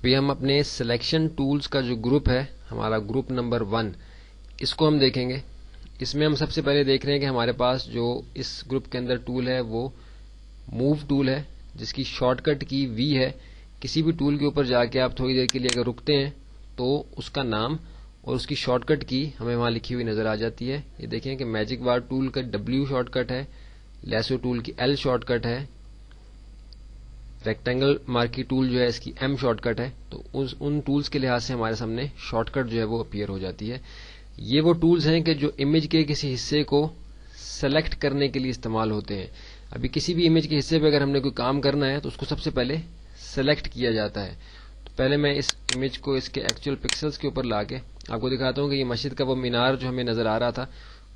ابھی ہم اپنے سلیکشن ٹولز کا جو گروپ ہے ہمارا گروپ نمبر 1 اس کو ہم دیکھیں گے. اس میں ہم سب سے پہلے دیکھ رہے ہیں کہ ہمارے پاس جو اس گروپ کے اندر ٹول ہے وہ موو ٹول ہے جس کی شارٹ کٹ کی وی ہے. کسی بھی ٹول کے اوپر جا کے آپ تھوڑی دیر کے لیے اگر رکتے ہیں تو اس کا نام اور اس کی شارٹ کٹ کی ہمیں وہاں لکھی ہوئی نظر آ جاتی ہے. یہ دیکھیں کہ میجک بار ٹول کا W شارٹ کٹ ہے, لیسو ٹول کی L شارٹ کٹ ہے, ریکٹینگل مارکی ٹول جو ہے اس کی M شارٹ کٹ ہے. تو ان ٹولز کے لحاظ سے ہمارے سامنے شارٹ کٹ جو ہے وہ اپیئر ہو جاتی ہے. یہ وہ ٹولز ہیں کہ جو امیج کے کسی حصے کو سلیکٹ کرنے کے لیے استعمال ہوتے ہیں. ابھی کسی بھی امیج کے حصے پہ اگر ہم نے کوئی کام کرنا ہے تو اس کو سب سے پہلے سلیکٹ کیا جاتا ہے. تو پہلے میں اس امیج کو اس کے ایکچوئل پکسلز کے اوپر لا کے آپ کو دکھاتا ہوں کہ یہ مسجد کا وہ مینار جو ہمیں نظر آ رہا تھا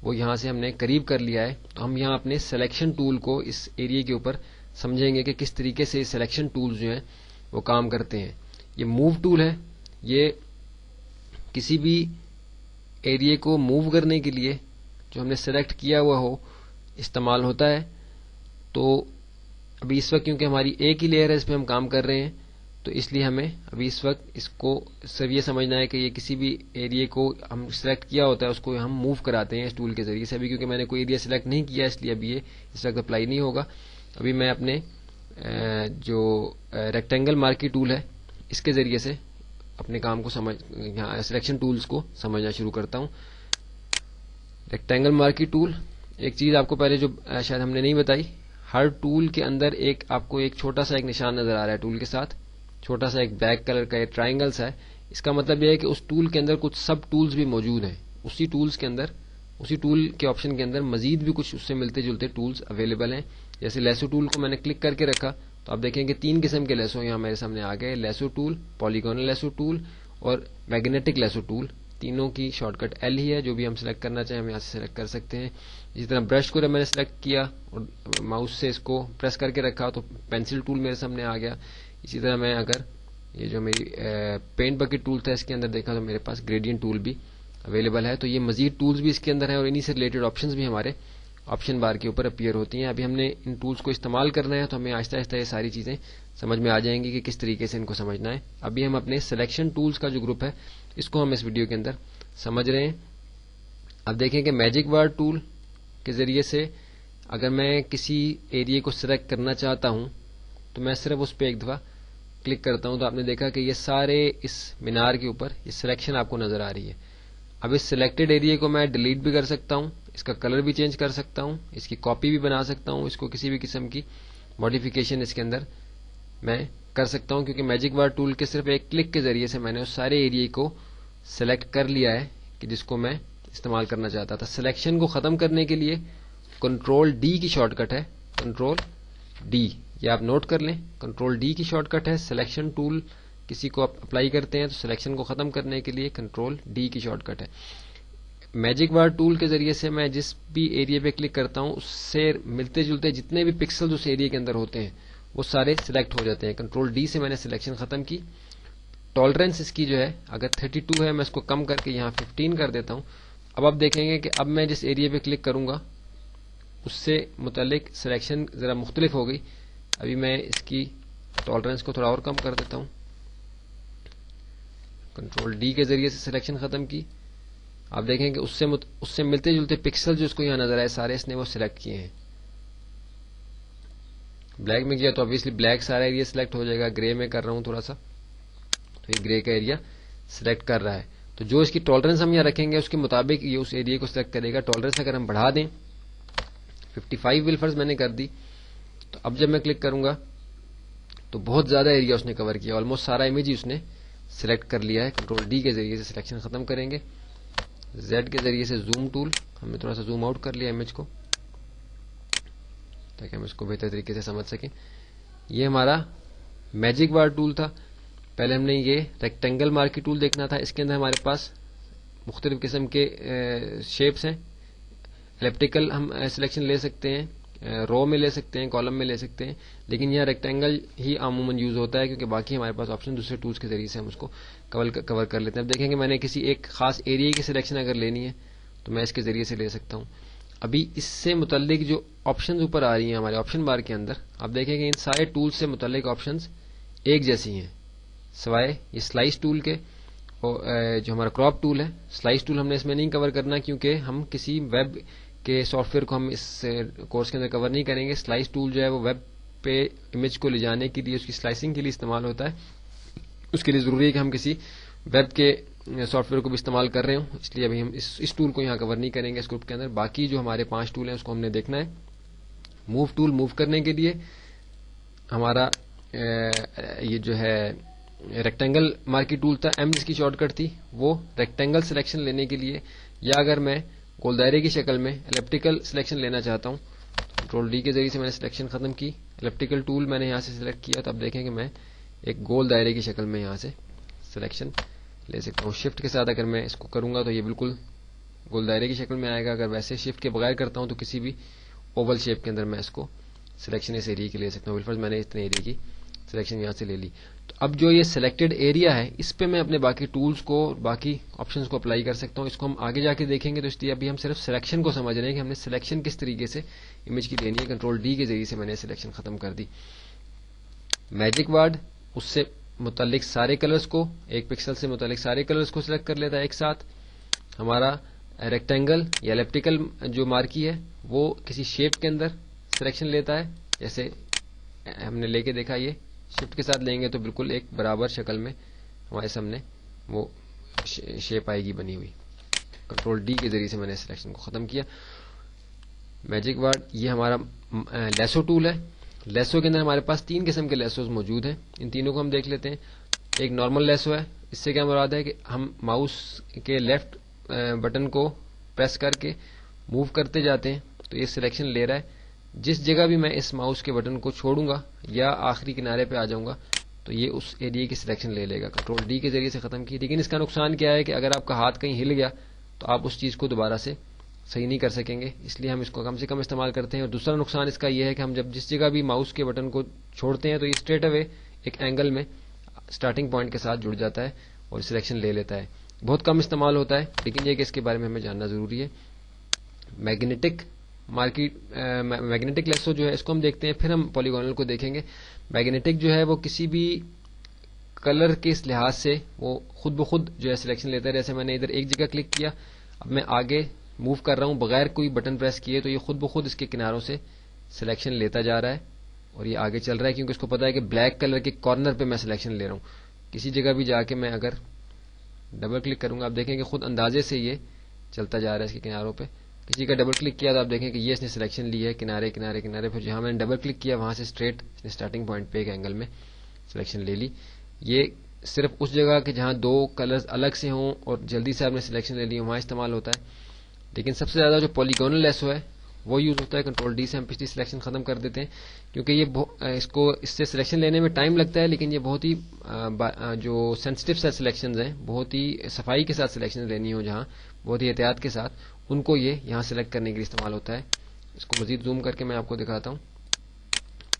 وہ یہاں سے ہم نے قریب کر لیا ہے. تو ہم یہاں اپنے سلیکشن ٹول کو اس ایریے کے اوپر سمجھیں گے کہ کس طریقے سے سلیکشن ٹولز جو ہیں وہ کام کرتے ہیں. یہ موو ٹول ہے, یہ کسی بھی ایریے کو موو کرنے کے لیے جو ہم نے سلیکٹ کیا ہوا ہو استعمال ہوتا ہے. تو ابھی اس وقت کیونکہ ہماری ایک ہی لیئر ہے اس پہ ہم کام کر رہے ہیں تو اس لیے ہمیں ابھی اس وقت اس کو صرف یہ سمجھنا ہے کہ یہ کسی بھی ایریے کو ہم سلیکٹ کیا ہوتا ہے اس کو ہم موو کراتے ہیں اس ٹول کے ذریعے سے. ابھی کیونکہ میں نے کوئی ایریا سلیکٹ نہیں کیا اس لیے ابھی یہ اس وقت اپلائی نہیں ہوگا. ابھی میں اپنے جو ریکٹینگل مارکی ٹول ہے اس کے ذریعے سے اپنے کام کو سلیکشن ٹولز کو سمجھنا شروع کرتا ہوں. ریکٹینگل مارکی ٹول, ایک چیز آپ کو پہلے جو شاید ہم نے نہیں بتائی, ہر ٹول کے اندر آپ کو ایک چھوٹا سا ایک نشان نظر آ رہا ہے ٹول کے ساتھ, چھوٹا سا ایک بلیک کلر کا ایک ٹرائنگلس ہے. اس کا مطلب یہ ہے کہ اس ٹول کے اندر کچھ سب ٹولز بھی موجود ہیں. اسی ٹولز کے اندر, اسی ٹول کے آپشن کے اندر مزید بھی کچھ اس سے ملتے جلتے ٹولز اویلیبل ہیں. جیسے لیسو ٹول کو میں نے کلک کر کے رکھا تو آپ دیکھیں کہ 3 قسم کے لیسو یہاں میرے سامنے آ گئے, لیسو ٹول, پالیگونل لیسو ٹول اور میگنیٹک لیسو ٹول. تینوں کی شارٹ کٹ L ہی ہے. جو بھی ہم سلیکٹ کرنا چاہیں ہم یہاں سے سلیکٹ کر سکتے ہیں. اسی طرح برش کو جب میں نے سلیکٹ کیا اور ماؤس سے اس کو پریس کر کے رکھا تو پینسل ٹول میرے سامنے آ گیا. اسی طرح میں اگر یہ جو میری پینٹ بکٹ ٹول تھا اس کے اندر دیکھا تو میرے پاس گریڈینٹ ٹول بھی اویلیبل ہے. تو یہ مزید ٹولز بھی اس کے اندر ہیں اور انہی سے ریلیٹڈ آپشنز بھی ہمارے آپشن بار کے اوپر اپیئر ہوتی ہیں. ابھی ہم نے ان ٹولز کو استعمال کرنا ہے تو ہمیں آہستہ آہستہ یہ ساری چیزیں سمجھ میں آ جائیں گی کہ کس طریقے سے ان کو سمجھنا ہے. ابھی ہم اپنے سلیکشن ٹولز کا جو گروپ ہے اس کو ہم اس ویڈیو کے اندر سمجھ رہے ہیں. اب دیکھیں کہ میجک بار ٹول کے ذریعے سے اگر میں کسی ایریے کو سلیکٹ کرنا چاہتا ہوں تو میں صرف اس پہ ایک دفعہ کلک کرتا ہوں تو آپ نے دیکھا کہ یہ سارے اس مینار کے اوپر یہ سلیکشن آپ کو نظر آ رہی ہے. اب اس سلیکٹڈ ایریے کو میں ڈیلیٹ بھی کر سکتا ہوں, اس کا کلر بھی چینج کر سکتا ہوں, اس کی کاپی بھی بنا سکتا ہوں, اس کو کسی بھی قسم کی ماڈیفیکیشن اس کے اندر میں کر سکتا ہوں. کیونکہ میجک بار ٹول کے صرف ایک کلک کے ذریعے سے میں نے اس سارے ایریے کو سلیکٹ کر لیا ہے کہ جس کو میں استعمال کرنا چاہتا تھا. سلیکشن کو ختم کرنے کے لیے کنٹرول D کی شارٹ کٹ ہے, کنٹرول D, یہ آپ نوٹ کر لیں. کنٹرول D کی شارٹ کٹ ہے. سلیکشن ٹول کسی کو آپ اپلائی کرتے ہیں تو سلیکشن کو ختم کرنے کے لیے کنٹرول D کی شارٹ کٹ ہے. میجک بار ٹول کے ذریعے سے میں جس بھی ایریے پہ کلک کرتا ہوں اس سے ملتے جلتے جتنے بھی پکسل اس ایریے کے اندر ہوتے ہیں وہ سارے سلیکٹ ہو جاتے ہیں. کنٹرول D سے میں نے سلیکشن ختم کی. ٹالرنس اس کی جو ہے اگر 32 ہے میں اس کو کم کر کے یہاں 15 کر دیتا ہوں. اب آپ دیکھیں گے کہ اب میں جس ایریے پہ کلک کروں گا اس سے متعلق سلیکشن ذرا مختلف ہو گئی. ابھی میں اس کی ٹالرنس کو تھوڑا اور کم کر دیتا ہوں. کنٹرول D کے ذریعے سے سلیکشن ختم کی. آپ دیکھیں کہ اس سے ملتے جلتے پکسل جو اس کو یہاں نظر آئے سارے اس نے وہ سلیکٹ کیے ہیں. بلیک میں کیا تو obviously بلیک سارا ایریا سلیکٹ ہو جائے گا. گرے میں کر رہا ہوں تھوڑا سا تو یہ گرے کا ایریا سلیکٹ کر رہا ہے. تو جو اس کی ٹالرنس ہم یہاں رکھیں گے اس کے مطابق یہ اس ایریا کو سلیکٹ کرے گا. ٹالرنس اگر ہم بڑھا دیں 55 ولفرز میں نے کر دی تو اب جب میں کلک کروں گا تو بہت زیادہ ایریا اس نے کور کیا. آلموسٹ سارا امیج ہی اس نے سلیکٹ کر لیا ہے. کنٹرول D کے ذریعے سے سلیکشن ختم کریں گے. Z کے ذریعے سے زوم ٹول, ہم نے تھوڑا سا زوم آؤٹ کر لیا امیج کو تاکہ ہم اس کو بہتر طریقے سے سمجھ سکیں. یہ ہمارا میجک بار ٹول تھا. پہلے ہم نے یہ ریکٹینگل مارکی ٹول دیکھنا تھا. اس کے اندر ہمارے پاس مختلف قسم کے شیپس ہیں. الیپٹیکل ہم سلیکشن لے سکتے ہیں, رو میں لے سکتے ہیں, کالم میں لے سکتے ہیں, لیکن یہاں ریکٹینگل ہی عموماً یوز ہوتا ہے کیونکہ باقی ہمارے پاس آپشن دوسرے ٹولز کے ذریعے سے ہم اس کو کور کر لیتے ہیں. اب دیکھیں کہ میں نے کسی ایک خاص ایریا کی سلیکشن اگر لینی ہے تو میں اس کے ذریعے سے لے سکتا ہوں. ابھی اس سے متعلق جو آپشنز اوپر آ رہی ہیں ہمارے آپشن بار کے اندر, آپ دیکھیں کہ ان سارے ٹولز سے متعلق آپشنز ایک جیسی ہیں, سوائے یہ سلائس ٹول کے، اور جو ہمارا کراپ ٹول ہے، سلائس ٹول ہم نے اس میں نہیں کور کرنا کیونکہ ہم کسی ویب کے سافٹ ویئر کو ہم اس کورس کے اندر کور نہیں کریں گے. سلائس ٹول جو ہے وہ ویب پہ امیج کو لے جانے کے لیے، اس کی سلائسنگ کے لیے استعمال ہوتا ہے. اس کے لیے ضروری ہے کہ ہم کسی ویب کے سافٹ ویئر کو بھی استعمال کر رہے ہوں، اس لیے ابھی ہم اس ٹول کو یہاں کور نہیں کریں گے اس گروپ کے اندر. باقی جو ہمارے 5 ٹول ہیں اس کو ہم نے دیکھنا ہے. موو ٹول موو کرنے کے لیے ہمارا یہ جو ہے ریکٹینگل مارکی ٹول تھا، ایم جس کی شارٹ کٹ تھی، وہ ریکٹینگل سلیکشن لینے کے لیے، یا اگر میں گول دائرے کی شکل میں الیپٹیکل سلیکشن لینا چاہتا ہوں، کنٹرول ڈی کے ذریعے سے میں نے سلیکشن ختم کی، الیپٹیکل ٹول میں نے یہاں سے سلیکٹ کیا، تو اب دیکھیں کہ میں ایک گول دائرے کی شکل میں یہاں سے سلیکشن لے سکتا ہوں. شفٹ کے ساتھ اگر میں اس کو کروں گا تو یہ بالکل گول دائرے کی شکل میں آئے گا. اگر ویسے شفٹ کے بغیر کرتا ہوں تو کسی بھی اوول شیپ کے اندر میں اس کو سلیکشن اس ایریا کی لے سکتا ہوں. بالفرض میں نے اتنے ایریا کی سلیکشن یہاں سے لے لی. تو اب جو یہ سلیکٹڈ ایریا ہے اس پہ میں اپنے باقی ٹولز کو، باقی آپشنز کو اپلائی کر سکتا ہوں. اس کو ہم آگے جا کے دیکھیں گے، تو اس لیے ابھی ہم صرف سلیکشن کو سمجھ رہے ہیں کہ ہم نے سلیکشن کس طریقے سے امیج کی لینی ہے. کنٹرول ڈی کے ذریعے سے میں نے سلیکشن ختم کر دی. میجک وارڈ اس سے متعلق سارے کلرز کو، ایک پکسل سے متعلق سارے کلرز کو سلیکٹ کر لیتا ہے ایک ساتھ. ہمارا ریکٹینگل یا الیپٹیکل جو مارکی ہے وہ کسی شیپ کے اندر سلیکشن لیتا ہے. جیسے ہم نے لے کے دیکھا، یہ شفٹ کے ساتھ لیں گے تو بالکل ایک برابر شکل میں ہمارے سامنے وہ شیپ آئے گی بنی ہوئی. کنٹرول ڈی کے ذریعے سے میں نے سلیکشن کو ختم کیا. میجک وارڈ یہ ہمارا لیسو ٹول ہے. لیسو کے اندر ہمارے پاس 3 قسم کے لیسوز موجود ہیں. ان تینوں کو ہم دیکھ لیتے ہیں. ایک نارمل لیسو ہے، اس سے کیا مراد ہے کہ ہم ماؤس کے لیفٹ بٹن کو پریس کر کے موو کرتے جاتے ہیں تو یہ سلیکشن لے رہا ہے. جس جگہ بھی میں اس ماؤس کے بٹن کو چھوڑوں گا یا آخری کنارے پہ آ جاؤں گا تو یہ اس ایریا کی سلیکشن لے لے گا. کنٹرول ڈی کے ذریعے سے ختم کی. لیکن اس کا نقصان کیا ہے کہ اگر آپ کا ہاتھ کہیں ہل گیا تو آپ اس چیز کو دوبارہ سے صحیح نہیں کر سکیں گے، اس لیے ہم اس کو کم سے کم استعمال کرتے ہیں. اور دوسرا نقصان اس کا یہ ہے کہ ہم جب جس جگہ بھی ماؤس کے بٹن کو چھوڑتے ہیں تو یہ اسٹریٹ اوے ایک اینگل میں سٹارٹنگ پوائنٹ کے ساتھ جڑ جاتا ہے اور سلیکشن لے لیتا ہے. بہت کم استعمال ہوتا ہے، لیکن یہ کہ اس کے بارے میں ہمیں جاننا ضروری ہے. میگنیٹک لیسو جو ہے اس کو ہم دیکھتے ہیں، پھر ہم پولیگونل کو دیکھیں گے. میگنیٹک جو ہے وہ کسی بھی کلر کے اس لحاظ سے وہ خود بخود جو ہے سلیکشن لیتا ہے. جیسے میں نے ادھر ایک جگہ کلک کیا، اب میں آگے موو کر رہا ہوں بغیر کوئی بٹن پریس کیے تو یہ خود بخود اس کے کناروں سے سلیکشن لیتا جا رہا ہے اور یہ آگے چل رہا ہے کیونکہ اس کو پتا ہے کہ بلیک کلر کے کارنر پہ میں سلیکشن لے رہا ہوں. کسی جگہ بھی جا کے میں اگر ڈبل کلک کروں گا، آپ دیکھیں کہ خود اندازے سے یہ چلتا جا رہا ہے اس کے کناروں پہ. کسی کا ڈبل کلک کیا تو آپ دیکھیں کہ یہ اس نے سلیکشن لی ہے کنارے کنارے کنارے. پھر جہاں میں نے ڈبل کلک کیا وہاں سے اسٹریٹ اس نے اسٹارٹنگ پوائنٹ پہ ایک اینگل میں سلیکشن لے لی. یہ صرف اس جگہ کہ جہاں 2 کلرز الگ سے ہوں اور جلدی سے آپ نے سلیکشن لے لی وہاں استعمال ہوتا ہے. لیکن سب سے زیادہ جو پولیگونل لیسو ہے وہ یوز ہوتا ہے. کنٹرول ڈی سے ہم پچھلی سلیکشن ختم کر دیتے ہیں کیونکہ یہ اس سے سلیکشن لینے میں ٹائم لگتا ہے، لیکن یہ بہت ہی جو سینسٹیو سیٹ سلیکشنز ہیں، بہت ہی صفائی کے ساتھ سلیکشن لینی ہو جہاں بہت ہی احتیاط کے ساتھ، ان کو یہ یہاں سلیکٹ کرنے کے لیے استعمال ہوتا ہے. اس کو مزید زوم کر کے میں آپ کو دکھاتا ہوں.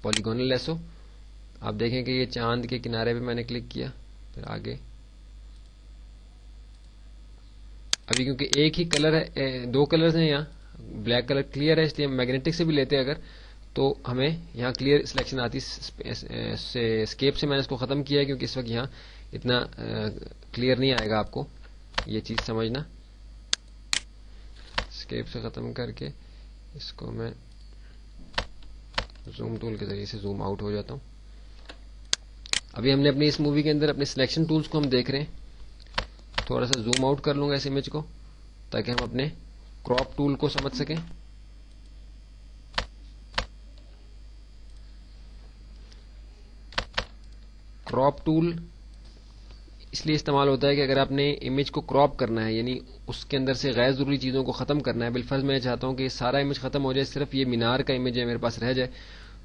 پولیگونل لیسو آپ دیکھیں کہ یہ چاند کے کنارے پہ میں نے کلک کیا، پھر آگے ابھی کیونکہ ایک ہی کلر ہے، 2 کلرز ہیں یہاں، بلیک کلر کلیئر ہے اس لیے میگنیٹک سے بھی لیتے اگر تو ہمیں یہاں کلیئر سلیکشن آتی. اسکیپ سے میں نے اس کو ختم کیا ہے کیونکہ اس وقت یہاں اتنا کلیئر نہیں آئے گا آپ کو یہ چیز سمجھنا. اسکیپ سے ختم کر کے اس کو میں زوم ٹول کے ذریعے سے زوم آؤٹ ہو جاتا ہوں. ابھی ہم نے اپنی اس مووی کے اندر اپنے سلیکشن ٹولز کو ہم دیکھ رہے ہیں. تھوڑا سا زوم آؤٹ کر لوں گا اس امیج کو تاکہ ہم اپنے کراپ ٹول کو سمجھ سکیں. کراپ ٹول اس لیے استعمال ہوتا ہے کہ اگر آپ نے امیج کو کراپ کرنا ہے، یعنی اس کے اندر سے غیر ضروری چیزوں کو ختم کرنا ہے. بالفرض میں چاہتا ہوں کہ سارا امیج ختم ہو جائے، صرف یہ مینار کا امیج ہے میرے پاس رہ جائے،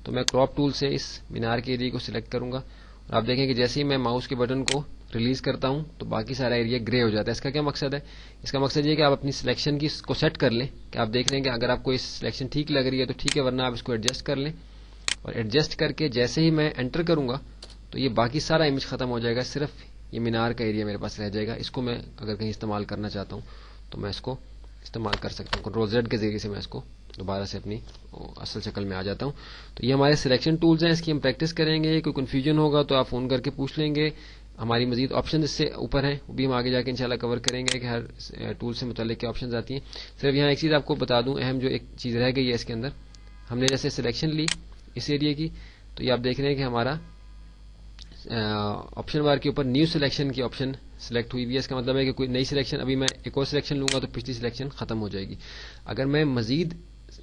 تو میں کراپ ٹول سے اس مینار کے ایریا کو سلیکٹ کروں گا. اور آپ دیکھیں کہ جیسے ہی میں ماؤس کے بٹن کو ریلیز کرتا ہوں تو باقی سارا ایریا گرے ہو جاتا ہے. اس کا کیا مقصد ہے؟ اس کا مقصد یہ کہ آپ اپنی سلیکشن کی کو سیٹ کر لیں کہ آپ دیکھ لیں کہ اگر آپ کو اس سلیکشن ٹھیک لگ رہی ہے تو ٹھیک ہے، ورنہ آپ اس کو ایڈجسٹ کر لیں. اور ایڈجسٹ کر کے جیسے ہی میں انٹر کروں گا تو یہ باقی سارا امیج ختم ہو جائے گا، صرف یہ مینار کا ایریا میرے پاس رہ جائے گا. اس کو میں اگر کہیں استعمال کرنا چاہتا ہوں تو میں اس کو استعمال کر سکتا ہوں. کنٹرول زیڈ کے ذریعے سے میں اس کو دوبارہ سے اپنی اصل شکل میں آ جاتا ہوں. تو یہ ہمارے سلیکشن ٹولز ہیں، اس کی ہم پریکٹس کریں گے. کوئی کنفیوژن ہوگا تو آپ فون کر کے پوچھ لیں گے. ہماری مزید آپشن اس سے اوپر ہیں، وہ بھی ہم آگے جا کے انشاءاللہ کور کریں گے کہ ہر ٹول سے متعلق کیا آپشنز آتی ہیں. صرف یہاں ایک چیز آپ کو بتا دوں، اہم جو ایک چیز رہ گئی ہے اس کے اندر، ہم نے جیسے سلیکشن لی اس ایریا کی، تو یہ آپ دیکھ رہے ہیں کہ ہمارا آپشن بار کے اوپر نیو سلیکشن کی آپشن سلیکٹ ہوئی ہوئی ہے. اس کا مطلب ہے کہ کوئی نئی سلیکشن، ابھی میں ایک اور سلیکشن لوں گا تو پچھلی سلیکشن ختم ہو جائے گی. اگر میں مزید،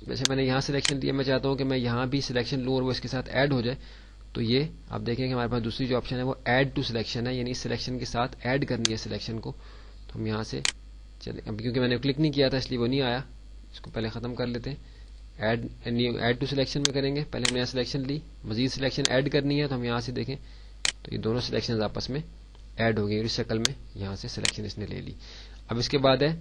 جیسے میں نے یہاں سلیکشن لیا، میں چاہتا ہوں کہ میں یہاں بھی سلیکشن لوں اور وہ اس کے ساتھ ایڈ ہو جائے، تو یہ آپ دیکھیں کہ ہمارے پاس دوسری جو آپشن ہے وہ ایڈ ٹو سلیکشن ہے، یعنی اس سلیکشن کے ساتھ ایڈ کرنی ہے سلیکشن کو. تو ہم یہاں سے چلیں، اب کیونکہ میں نے کلک نہیں کیا تھا اس لیے وہ نہیں آیا، اس کو پہلے ختم کر لیتے ہیں. ایڈ ٹو سلیکشن میں کریں گے، پہلے ہم نے یہاں سلیکشن لی، مزید سلیکشن ایڈ کرنی ہے، تو ہم یہاں سے دیکھیں تو یہ دونوں سلیکشن آپس میں ایڈ ہو گئی، اس شکل میں یہاں سے سلیکشن اس نے لے لی. اب اس کے بعد ہے،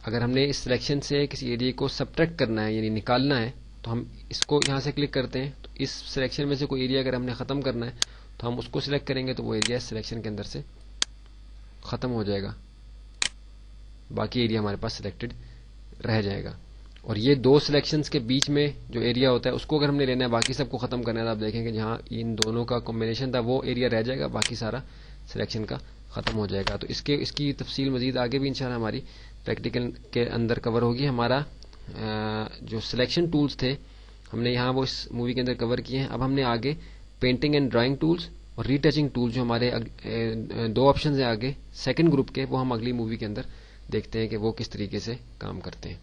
اگر ہم نے اس سلیکشن سے کسی ایریا کو سبٹریکٹ کرنا ہے یعنی نکالنا ہے، تو ہم اس کو یہاں سے کلک کرتے ہیں. تو اس سلیکشن میں سے کوئی ایریا اگر ہم نے ختم کرنا ہے تو ہم اس کو سلیکٹ کریں گے، تو وہ ایریا سلیکشن کے اندر سے ختم ہو جائے گا، باقی ایریا ہمارے پاس سلیکٹڈ رہ جائے گا. اور یہ دو سلیکشنز کے بیچ میں جو ایریا ہوتا ہے اس کو اگر ہم نے لینا ہے، باقی سب کو ختم کرنا ہے، تو آپ دیکھیں کہ جہاں ان دونوں کا کمبینیشن تھا وہ ایریا رہ جائے گا، باقی سارا سلیکشن کا ختم ہو جائے گا. تو اس کی تفصیل مزید آگے بھی انشاءاللہ ہماری پریکٹیکل کے اندر کور ہوگی. ہمارا جو سلیکشن ٹولز تھے ہم نے یہاں وہ اس مووی کے اندر کور کیے ہیں. اب ہم نے آگے پینٹنگ اینڈ ڈرائنگ ٹولز اور ری ٹچنگ ٹول، جو ہمارے دو آپشنز ہیں آگے سیکنڈ گروپ کے، وہ ہم اگلی مووی کے اندر دیکھتے ہیں کہ وہ کس طریقے سے کام کرتے ہیں.